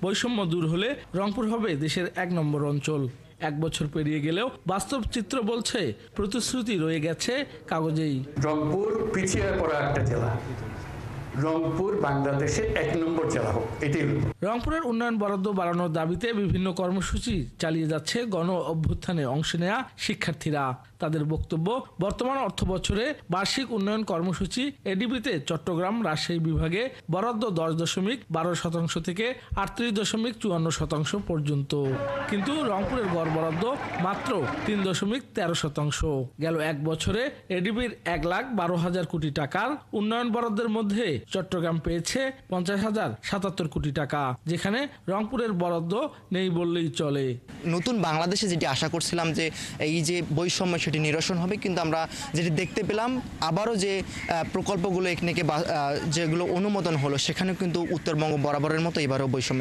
বৈষম্য দূর হলে রংপুর হবে দেশের ১ নম্বর অঞ্চল। ১ বছর পেরিয়ে গেলেও বাস্তব চিত্র বলছে প্রতিশ্রুতি রয়ে গেছে কাগজেই। রংপুর পিছিয়ে পড়া একটা জেলা, রংপুর বাংলাদেশের ১ নম্বর জেলা হোক, এটাই। রংপুরের উন্নয়ন বরাদ্দ বাড়ানোর দাবিতে বিভিন্ন কর্মসূচি চালিয়ে যাচ্ছে গণ অভ্যুত্থানে অংশ নেয়া শিক্ষার্থীরা। তাদের বক্তব্য, বর্তমান অর্থবছরে বার্ষিক উন্নয়ন কর্মসূচি এডিবিতে চট্টগ্রাম রাজশাহী বিভাগে বরাদ্দ ১০.১২% থেকে ৩৮.৫৪% পর্যন্ত, কিন্তু রংপুরের গড় বরাদ্দ মাত্র ৩.১৩%। গেল ১ বছরে এডিবির ১,১২,০০০ কোটি টাকার উন্নয়ন বরাদ্দের মধ্যে চট্টগ্রাম পেয়েছে ৫০,০৭৭ কোটি টাকা, যেখানে রংপুরের বরাদ্দ নেই বললেই চলে। নতুন বাংলাদেশে যেটি আশা করছিলাম যে এই যে বৈষম্য সেটি নিরসন হবে, কিন্তু আমরা যেটি দেখতে পেলাম আবারও যে প্রকল্পগুলো এখানে যেগুলো অনুমোদন হলো সেখানেও কিন্তু উত্তরবঙ্গ বরাবরের মতো এবারও বৈষম্য